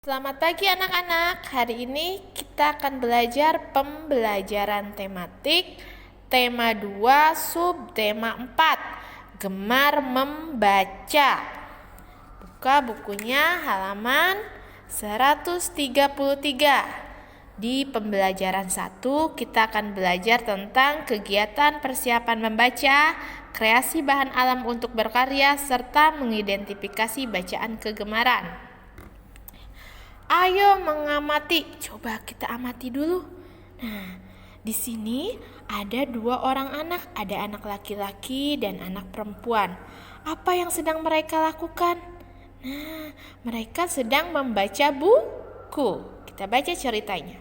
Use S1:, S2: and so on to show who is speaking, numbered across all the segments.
S1: Selamat pagi anak-anak. Hari ini kita akan belajar pembelajaran tematik tema 2 subtema 4, gemar membaca. Buka bukunya halaman 133. Di pembelajaran 1 kita akan belajar tentang kegiatan persiapan membaca, kreasi bahan alam untuk berkarya, serta mengidentifikasi bacaan kegemaran. Ayo mengamati. Coba kita amati dulu. Nah, di sini ada 2 orang anak. Ada anak laki-laki dan anak perempuan. Apa yang sedang mereka lakukan? Nah, mereka sedang membaca buku. Kita baca ceritanya.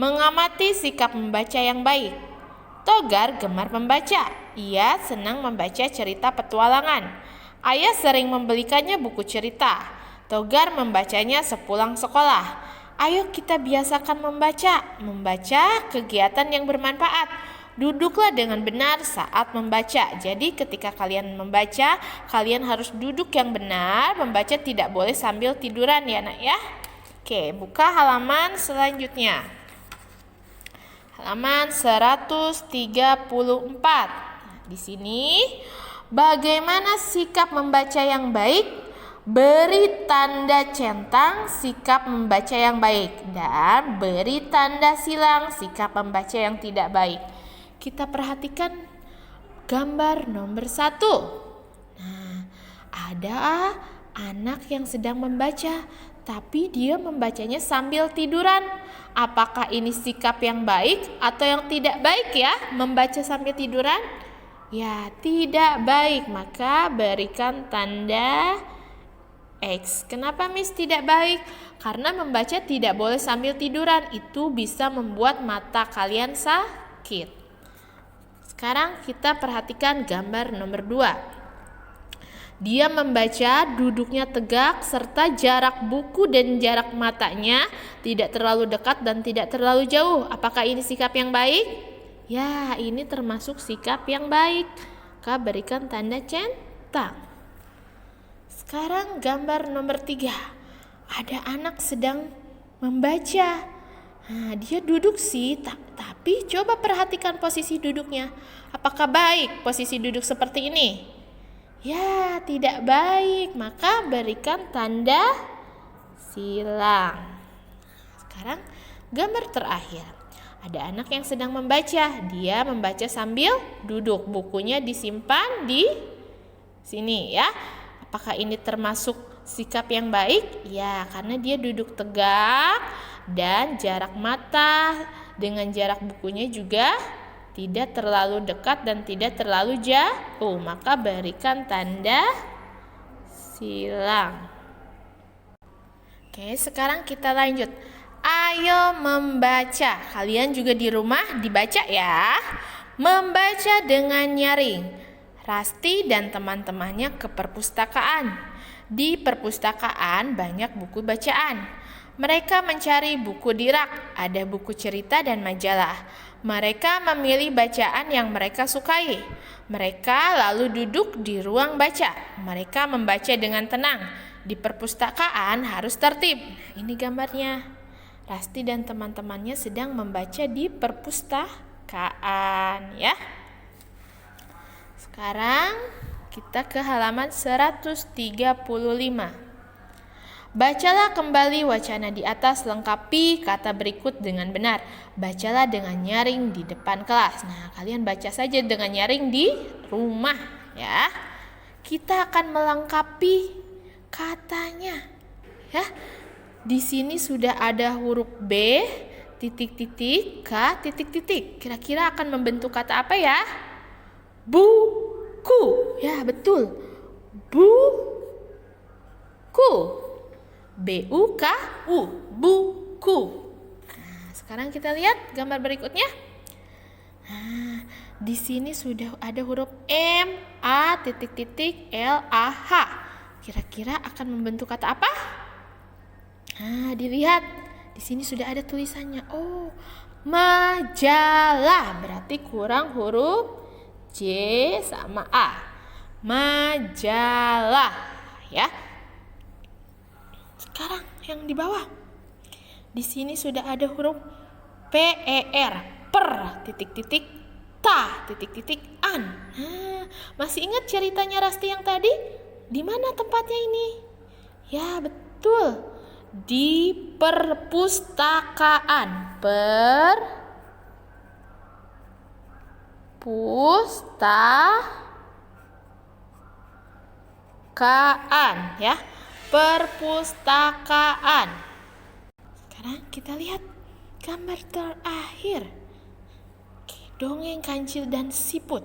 S1: Mengamati sikap membaca yang baik. Togar gemar membaca. Ia senang membaca cerita petualangan. Ayah sering membelikannya buku cerita. Togar membacanya sepulang sekolah. Ayo kita biasakan membaca. Membaca kegiatan yang bermanfaat. Duduklah dengan benar saat membaca. Jadi ketika kalian membaca, kalian harus duduk yang benar. Membaca tidak boleh sambil tiduran ya nak ya. Oke, buka halaman selanjutnya. Halaman 134. Di sini, bagaimana sikap membaca yang baik? Beri tanda centang sikap membaca yang baik dan beri tanda silang sikap membaca yang tidak baik. Kita perhatikan gambar nomor 1. Nah, ada anak yang sedang membaca, tapi dia membacanya sambil tiduran. Apakah ini sikap yang baik atau yang tidak baik ya? Membaca sambil tiduran? Ya, tidak baik. Maka berikan tanda X. Kenapa Miss tidak baik? Karena membaca tidak boleh sambil tiduran. Itu bisa membuat mata kalian sakit. Sekarang kita perhatikan gambar nomor 2. Dia membaca, duduknya tegak, serta jarak buku dan jarak matanya tidak terlalu dekat dan tidak terlalu jauh. Apakah ini sikap yang baik? Ya, ini termasuk sikap yang baik. Maka berikan tanda centang. Sekarang gambar nomor 3. Ada anak sedang membaca. Nah, dia duduk sih, tapi coba perhatikan posisi duduknya. Apakah baik posisi duduk seperti ini? Ya, tidak baik. Maka berikan tanda silang. Sekarang gambar terakhir. Ada anak yang sedang membaca. Dia membaca sambil duduk. Bukunya disimpan di sini ya. Apakah ini termasuk sikap yang baik? Ya, karena dia duduk tegak dan jarak mata dengan jarak bukunya juga tidak terlalu dekat dan tidak terlalu jauh. Maka berikan tanda silang. Oke, sekarang kita lanjut. Ayo membaca. Kalian juga di rumah dibaca ya. Membaca dengan nyaring. Rasti dan teman-temannya ke perpustakaan. Di perpustakaan banyak buku bacaan. Mereka mencari buku di rak, ada buku cerita dan majalah. Mereka memilih bacaan yang mereka sukai. Mereka lalu duduk di ruang baca. Mereka membaca dengan tenang. Di perpustakaan harus tertib. Ini gambarnya. Rasti dan teman-temannya sedang membaca di perpustakaan ya. Sekarang kita ke halaman 135. Bacalah kembali wacana di atas, lengkapi kata berikut dengan benar. Bacalah dengan nyaring di depan kelas. Nah, kalian baca saja dengan nyaring di rumah ya. Kita akan melengkapi katanya. Ya. Di sini sudah ada huruf B, titik-titik, K, titik-titik. Kira-kira akan membentuk kata apa ya? Buku. Ya, betul. Buku. B-U-K-U. Buku. Nah, sekarang kita lihat gambar berikutnya. Nah, di sini sudah ada huruf M, A, titik-titik, L, A, H. Kira-kira akan membentuk kata apa? Nah, dilihat. Di sini sudah ada tulisannya. Oh, majalah. Berarti kurang huruf J sama A. Majalah ya. Sekarang yang di bawah. Di sini sudah ada huruf PER, per, titik-titik, ta, titik-titik, an. Nah, masih ingat ceritanya Rasti yang tadi? Di mana tempatnya ini? Ya, betul. Di perpustakaan. Perpustakaan, ya. Perpustakaan. Sekarang kita lihat gambar terakhir. Oke, dongeng kancil dan siput.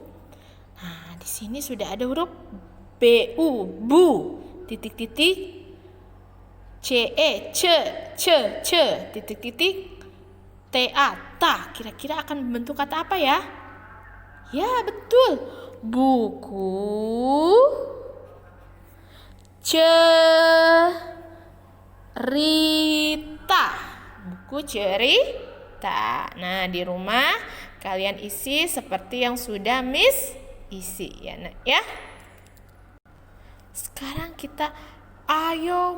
S1: Nah, di sini sudah ada huruf BU, bu, titik-titik, CE, ce, titik-titik, TA, ta. Kira-kira akan membentuk kata apa ya? Ya, betul. Buku cerita. Buku cerita. Nah, di rumah kalian isi seperti yang sudah Miss isi ya, Nak, ya. Sekarang kita ayo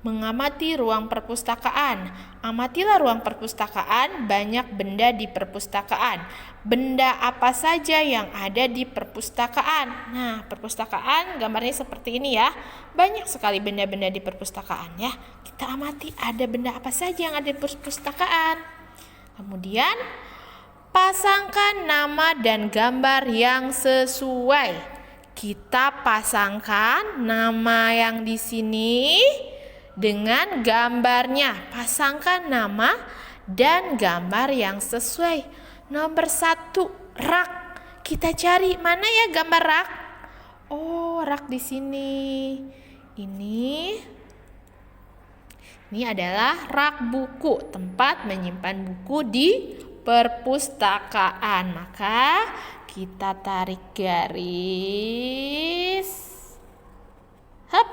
S1: mengamati ruang perpustakaan. Amatilah ruang perpustakaan, banyak benda di perpustakaan. Benda apa saja yang ada di perpustakaan? Nah, perpustakaan gambarnya seperti ini ya. Banyak sekali benda-benda di perpustakaan ya. Kita amati ada benda apa saja yang ada di perpustakaan. Kemudian pasangkan nama dan gambar yang sesuai. Kita pasangkan nama yang di sini dengan gambarnya. Pasangkan nama dan gambar yang sesuai. Nomor 1, rak. Kita cari mana ya gambar rak? Oh, rak di sini. Ini adalah rak buku, tempat menyimpan buku di perpustakaan. Maka kita tarik garis. Hap.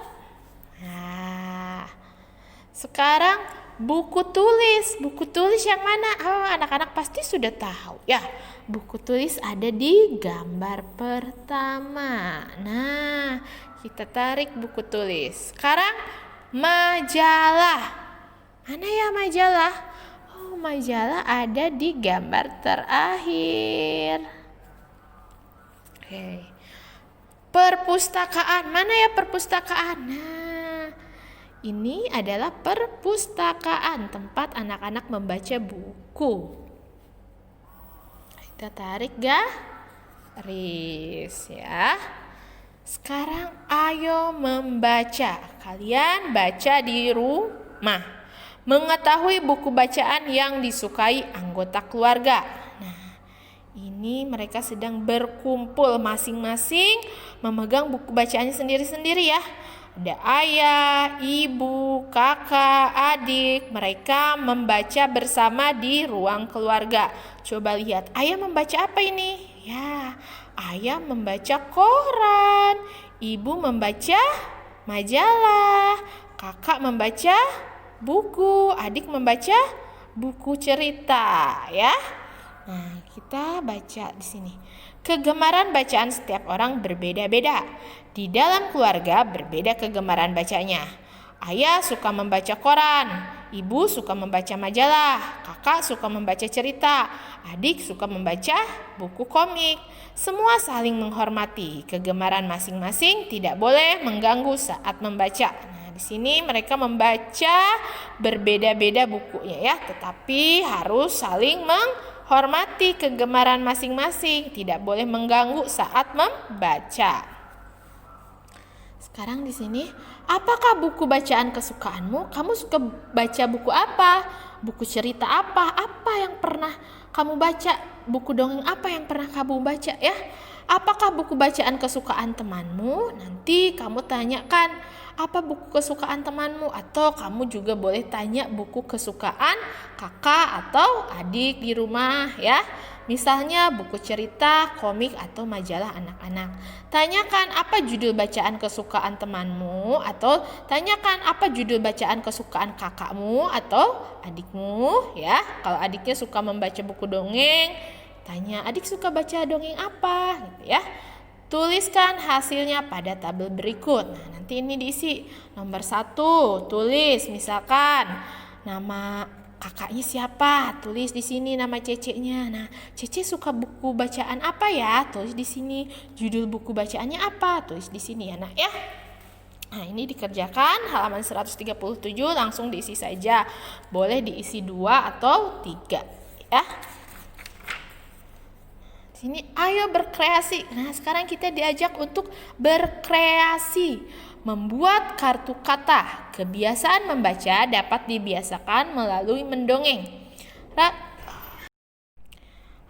S1: Nah, sekarang buku tulis. Buku tulis yang mana? Oh, anak-anak pasti sudah tahu ya. Buku tulis ada di gambar pertama. Nah, kita tarik buku tulis. Sekarang majalah. Mana ya majalah? Oh, majalah ada di gambar terakhir. Oke. Perpustakaan. Mana ya perpustakaan? Nah, ini adalah perpustakaan, tempat anak-anak membaca buku. Kita tarik garis ya. Sekarang ayo membaca. Kalian baca di rumah. Mengetahui buku bacaan yang disukai anggota keluarga. Nah, ini mereka sedang berkumpul masing-masing memegang buku bacaannya sendiri-sendiri ya. Ada ayah, ibu, kakak, adik. Mereka membaca bersama di ruang keluarga. Coba lihat, ayah membaca apa ini? Ya, ayah membaca koran, ibu membaca majalah, kakak membaca buku, adik membaca buku cerita ya. Nah, kita baca di sini. Kegemaran bacaan setiap orang berbeda-beda. Di dalam keluarga berbeda kegemaran bacanya. Ayah suka membaca koran, ibu suka membaca majalah, kakak suka membaca cerita, adik suka membaca buku komik. Semua saling menghormati. Kegemaran masing-masing tidak boleh mengganggu saat membaca. Nah, di sini mereka membaca berbeda-beda bukunya ya, tetapi harus saling menghormati kegemaran masing-masing, tidak boleh mengganggu saat membaca. Sekarang di sini, apakah buku bacaan kesukaanmu? Kamu suka baca buku apa? Buku cerita apa? Apa yang pernah kamu baca? Buku dongeng apa yang pernah kamu baca ya? Apakah buku bacaan kesukaan temanmu? Nanti kamu tanyakan, apa buku kesukaan temanmu? Atau kamu juga boleh tanya buku kesukaan kakak atau adik di rumah ya. Misalnya buku cerita, komik, atau majalah anak-anak. Tanyakan apa judul bacaan kesukaan temanmu, atau tanyakan apa judul bacaan kesukaan kakakmu atau adikmu ya. Kalau adiknya suka membaca buku dongeng, tanya adik suka baca dongeng apa gitu ya. Tuliskan hasilnya pada tabel berikut. Nah, nanti ini diisi. Nomor 1, tulis misalkan nama kakaknya siapa? Tulis di sini nama Cece-nya. Nah, Cece suka buku bacaan apa ya? Tulis di sini. Judul buku bacaannya apa? Tulis di sini ya, Nak ya. Nah, ini dikerjakan halaman 137, langsung diisi saja. Boleh diisi 2 atau 3 ya. Sini ayo berkreasi. Nah, sekarang kita diajak untuk berkreasi. Membuat kartu kata. Kebiasaan membaca dapat dibiasakan melalui mendongeng.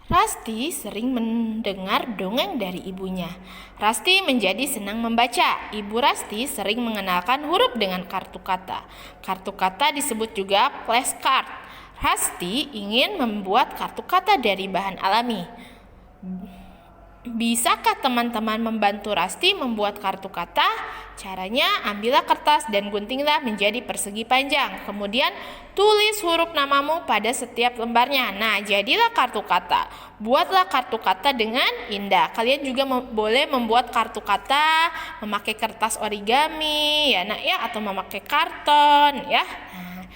S1: Rasti sering mendengar dongeng dari ibunya. Rasti menjadi senang membaca. Ibu Rasti sering mengenalkan huruf dengan kartu kata. Kartu kata disebut juga flashcard. Rasti ingin membuat kartu kata dari bahan alami. Bisakah teman-teman membantu Rasti membuat kartu kata? Caranya, ambillah kertas dan guntinglah menjadi persegi panjang. Kemudian, tulis huruf namamu pada setiap lembarnya. Nah, jadilah kartu kata. Buatlah kartu kata dengan indah. Kalian juga boleh membuat kartu kata memakai kertas origami, ya Nak ya, atau memakai karton, ya. Nah,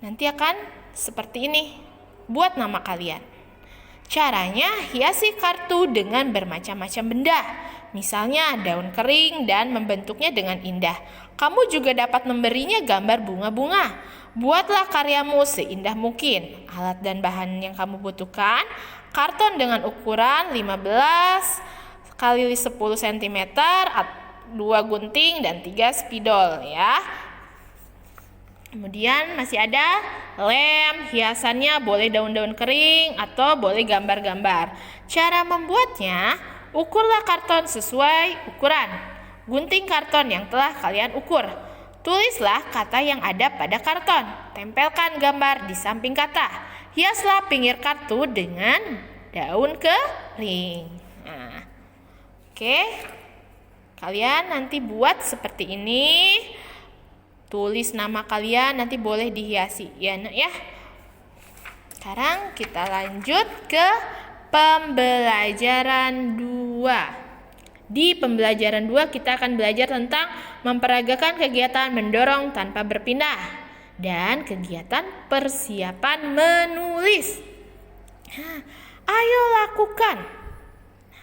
S1: nanti akan seperti ini. Buat nama kalian. Caranya, hiasi kartu dengan bermacam-macam benda. Misalnya daun kering dan membentuknya dengan indah. Kamu juga dapat memberinya gambar bunga-bunga. Buatlah karyamu seindah mungkin. Alat dan bahan yang kamu butuhkan, karton dengan ukuran 15 x 10 cm, 2 gunting dan 3 spidol ya. Kemudian masih ada lem, hiasannya boleh daun-daun kering atau boleh gambar-gambar. Cara membuatnya, ukurlah karton sesuai ukuran. Gunting karton yang telah kalian ukur. Tulislah kata yang ada pada karton. Tempelkan gambar di samping kata. Hiaslah pinggir kartu dengan daun kering. Nah, oke. Kalian nanti buat seperti ini. Tulis nama kalian, nanti boleh dihiasi ya Nak ya. Sekarang kita lanjut ke pembelajaran 2. Di pembelajaran 2 kita akan belajar tentang memperagakan kegiatan mendorong tanpa berpindah dan kegiatan persiapan menulis. Nah, ayo lakukan.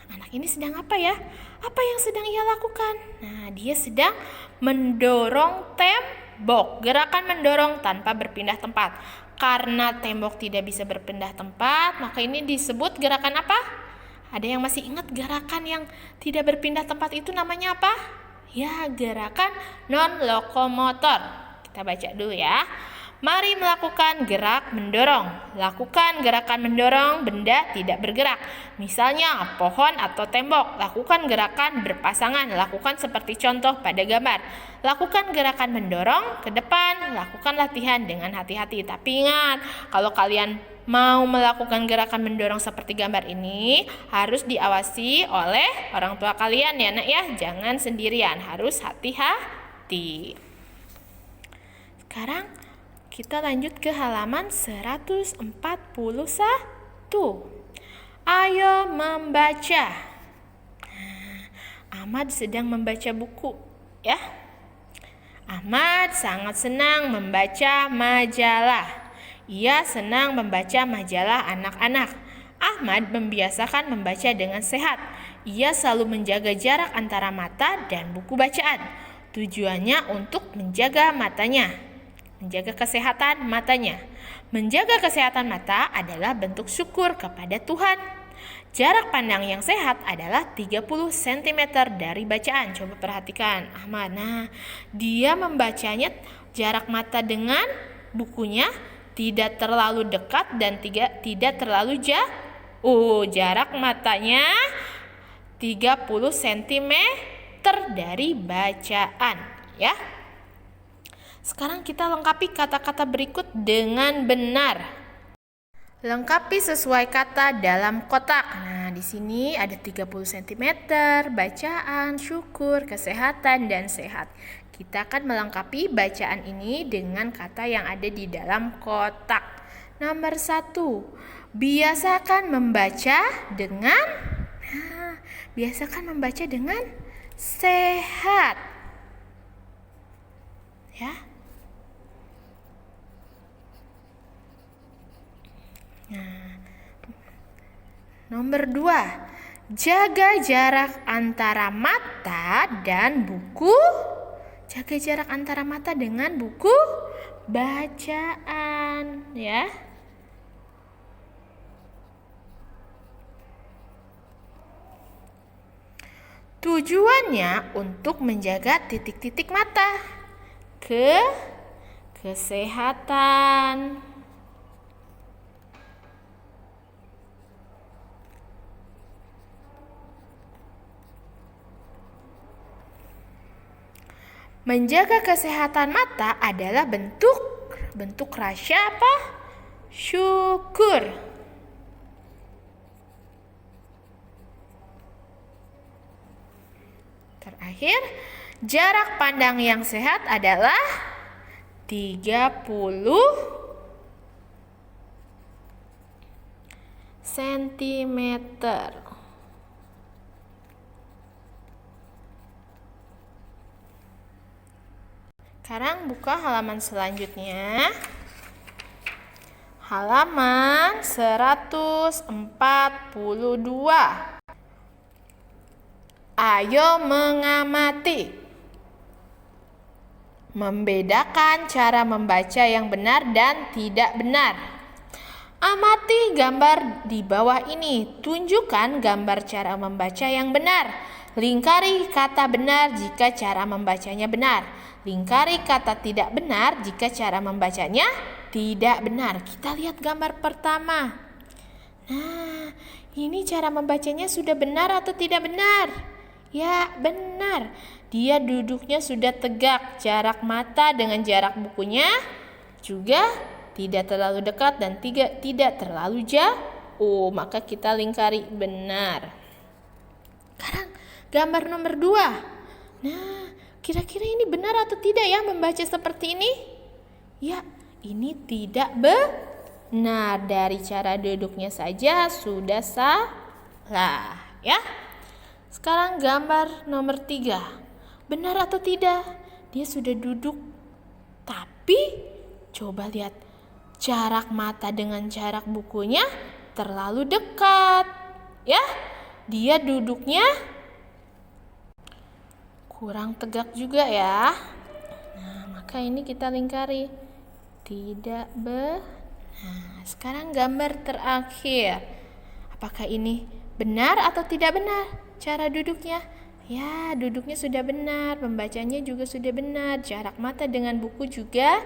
S1: Anak ini sedang apa ya? Apa yang sedang ia lakukan? Nah, dia sedang mendorong tembok. Gerakan mendorong tanpa berpindah tempat. Karena tembok tidak bisa berpindah tempat, maka ini disebut gerakan apa? Ada yang masih ingat gerakan yang tidak berpindah tempat itu namanya apa? Ya, gerakan non-lokomotor. Kita baca dulu ya. Mari melakukan gerak mendorong. Lakukan gerakan mendorong benda tidak bergerak. Misalnya pohon atau tembok. Lakukan gerakan berpasangan. Lakukan seperti contoh pada gambar. Lakukan gerakan mendorong ke depan. Lakukan latihan dengan hati-hati. Tapi ingat, kalau kalian mau melakukan gerakan mendorong seperti gambar ini, harus diawasi oleh orang tua kalian ya Nak ya. Jangan sendirian, harus hati-hati. Sekarang kita lanjut ke halaman 141. Ayo membaca. Ahmad sedang membaca buku, ya. Ahmad sangat senang membaca majalah. Ia senang membaca majalah anak-anak. Ahmad membiasakan membaca dengan sehat. Ia selalu menjaga jarak antara mata dan buku bacaan. Tujuannya untuk menjaga matanya. Menjaga kesehatan matanya. Menjaga kesehatan mata adalah bentuk syukur kepada Tuhan. Jarak pandang yang sehat adalah 30 cm dari bacaan. Coba perhatikan Ahmad. Nah, dia membacanya jarak mata dengan bukunya tidak terlalu dekat dan tidak terlalu jauh. Jarak matanya 30 cm dari bacaan, ya. Sekarang kita lengkapi kata-kata berikut dengan benar. Lengkapi sesuai kata dalam kotak. Nah, di sini ada 30 cm, bacaan, syukur, kesehatan, dan sehat. Kita akan melengkapi bacaan ini dengan kata yang ada di dalam kotak. Nomor 1, biasakan membaca dengan biasakan membaca dengan sehat. Ya. Nah, nomor 2, jaga jarak antara mata dan buku. Jaga jarak antara mata dengan buku bacaan, ya. Tujuannya untuk menjaga titik-titik mata, kesehatan. Menjaga kesehatan mata adalah bentuk rasa apa? Syukur. Terakhir, jarak pandang yang sehat adalah 30 cm. Sekarang buka halaman selanjutnya. Halaman 142. Ayo mengamati. Membedakan cara membaca yang benar dan tidak benar. Amati gambar di bawah ini. Tunjukkan gambar cara membaca yang benar. Lingkari kata benar jika cara membacanya benar. Lingkari kata tidak benar jika cara membacanya tidak benar. Kita lihat gambar pertama. Nah, ini cara membacanya sudah benar atau tidak benar? Ya, benar. Dia duduknya sudah tegak. Jarak mata dengan jarak bukunya juga tidak terlalu dekat dan tidak terlalu jauh. Maka kita lingkari benar. Sekarang gambar nomor 2. Nah, kira-kira ini benar atau tidak ya membaca seperti ini? Ya, ini tidak benar. Dari cara duduknya saja sudah salah, ya. Sekarang gambar nomor 3. Benar atau tidak? Dia sudah duduk, tapi coba lihat jarak mata dengan jarak bukunya terlalu dekat, ya. Dia duduknya kurang tegak juga ya. Nah, maka ini kita lingkari tidak benar. Sekarang gambar terakhir. Apakah ini benar atau tidak benar cara duduknya? Ya, duduknya sudah benar, pembacanya juga sudah benar. Jarak mata dengan buku juga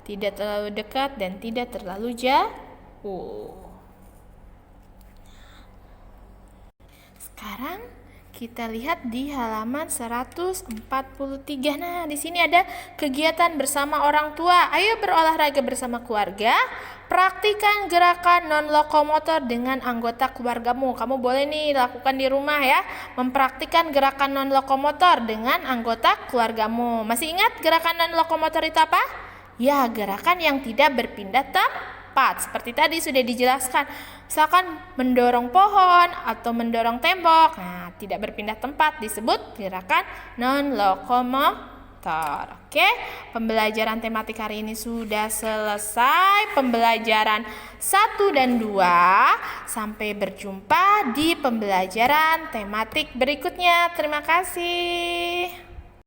S1: tidak terlalu dekat dan tidak terlalu jauh. Sekarang kita lihat di halaman 143. Nah, di sini ada kegiatan bersama orang tua. Ayo berolahraga bersama keluarga. Praktikan gerakan non-lokomotor dengan anggota keluargamu. Kamu boleh nih lakukan di rumah ya. Mempraktikkan gerakan non-lokomotor dengan anggota keluargamu. Masih ingat gerakan non-lokomotor itu apa? Ya, gerakan yang tidak berpindah tempat. Seperti tadi sudah dijelaskan. Misalkan mendorong pohon atau mendorong tembok. Nah, tidak berpindah tempat disebut gerakan non-lokomotor. Oke, pembelajaran tematik hari ini sudah selesai. Pembelajaran 1 dan 2. Sampai berjumpa di pembelajaran tematik berikutnya. Terima kasih.